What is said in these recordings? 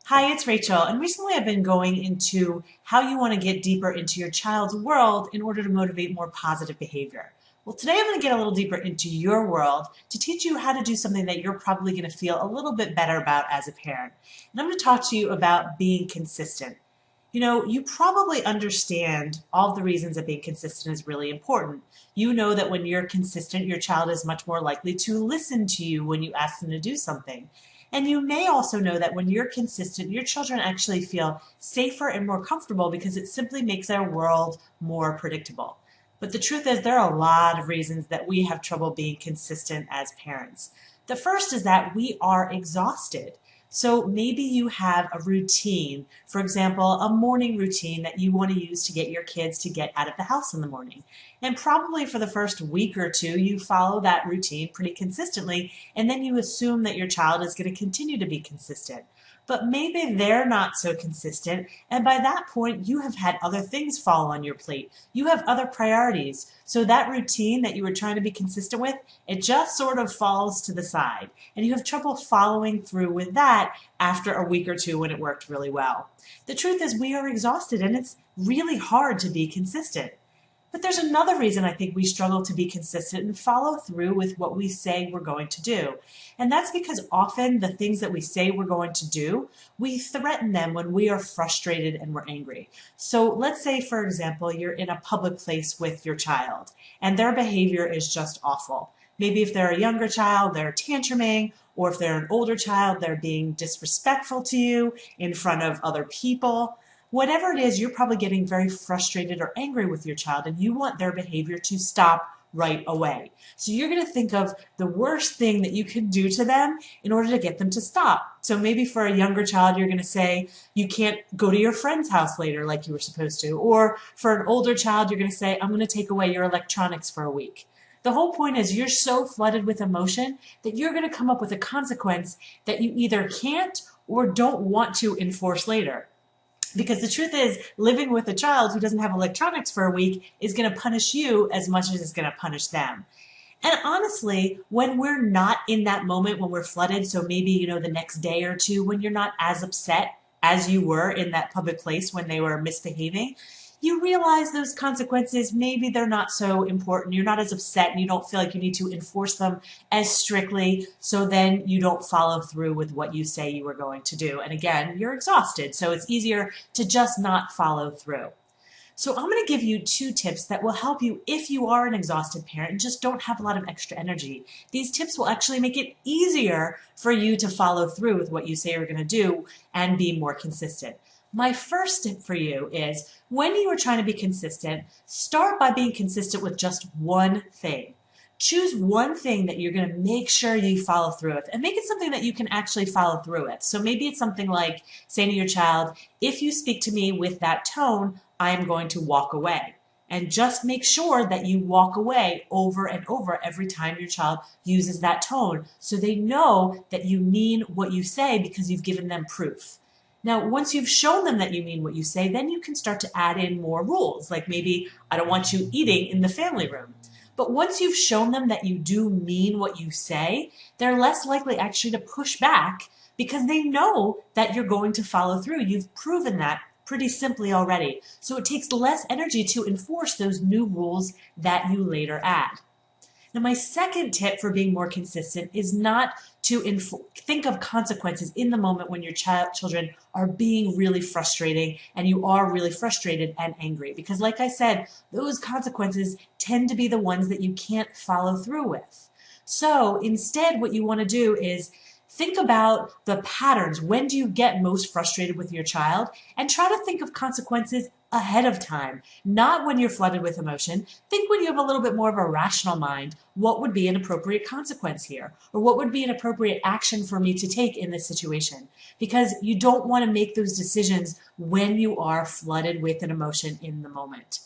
Hi, it's Rachel, and recently I've been going into how you want to get deeper into your child's world in order to motivate more positive behavior. Well, today I'm going to get a little deeper into your world to teach you how to do something that you're probably going to feel a little bit better about as a parent. And I'm going to talk to you about being consistent. You probably understand all the reasons that being consistent is really important. You know that when you're consistent, your child is much more likely to listen to you when you ask them to do something. And you may also know that when you're consistent, your children actually feel safer and more comfortable because it simply makes their world more predictable. But the truth is, there are a lot of reasons that we have trouble being consistent as parents. The first is that we are exhausted. So maybe you have a routine, for example, a morning routine that you want to use to get your kids to get out of the house in the morning. And probably for the first week or two, you follow that routine pretty consistently, and then you assume that your child is going to continue to be consistent. But maybe they're not so consistent, and by that point, you have had other things fall on your plate. You have other priorities. So that routine that you were trying to be consistent with, it just sort of falls to the side. And you have trouble following through with that after a week or two when it worked really well. The truth is, we are exhausted, and it's really hard to be consistent. But there's another reason I think we struggle to be consistent and follow through with what we say we're going to do. And that's because often the things that we say we're going to do, we threaten them when we are frustrated and we're angry. So let's say, for example, you're in a public place with your child and their behavior is just awful. Maybe if they're a younger child, they're tantruming, or if they're an older child, they're being disrespectful to you in front of other people. Whatever it is, you're probably getting very frustrated or angry with your child, and you want their behavior to stop right away. So you're going to think of the worst thing that you can do to them in order to get them to stop. So maybe for a younger child, you're going to say, you can't go to your friend's house later like you were supposed to. Or for an older child, you're going to say, I'm going to take away your electronics for a week. The whole point is you're so flooded with emotion that you're going to come up with a consequence that you either can't or don't want to enforce later. Because the truth is, living with a child who doesn't have electronics for a week is going to punish you as much as it's going to punish them. And honestly, when we're not in that moment, when we're flooded, so maybe, the next day or two, when you're not as upset as you were in that public place when they were misbehaving, you realize those consequences, maybe they're not so important. You're not as upset and you don't feel like you need to enforce them as strictly. So then you don't follow through with what you say you were going to do. And again, you're exhausted. So it's easier to just not follow through. So I'm going to give you 2 tips that will help you if you are an exhausted parent and just don't have a lot of extra energy. These tips will actually make it easier for you to follow through with what you say you're going to do and be more consistent. My first tip for you is when you are trying to be consistent, start by being consistent with just one thing. Choose one thing that you're going to make sure you follow through with and make it something that you can actually follow through with. So maybe it's something like saying to your child, if you speak to me with that tone, I am going to walk away. And just make sure that you walk away over and over every time your child uses that tone so they know that you mean what you say because you've given them proof. Now, once you've shown them that you mean what you say, then you can start to add in more rules, like maybe, I don't want you eating in the family room. But once you've shown them that you do mean what you say, they're less likely actually to push back because they know that you're going to follow through. You've proven that pretty simply already. So it takes less energy to enforce those new rules that you later add. Now, my second tip for being more consistent is not to think of consequences in the moment when your children are being really frustrating and you are really frustrated and angry. Because like I said, those consequences tend to be the ones that you can't follow through with. So instead, what you want to do is think about the patterns. When do you get most frustrated with your child? And try to think of consequences ahead of time, not when you're flooded with emotion. Think when you have a little bit more of a rational mind, what would be an appropriate consequence here? Or what would be an appropriate action for me to take in this situation? Because you don't want to make those decisions when you are flooded with an emotion in the moment.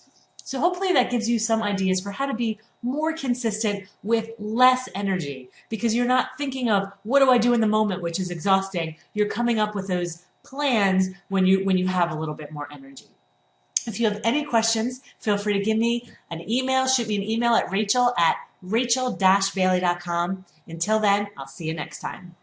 So hopefully that gives you some ideas for how to be more consistent with less energy, because you're not thinking of what do I do in the moment, which is exhausting. You're coming up with those plans when you have a little bit more energy. If you have any questions, feel free to give me an email. Shoot me an email at rachel@rachel-bailey.com. Until then, I'll see you next time.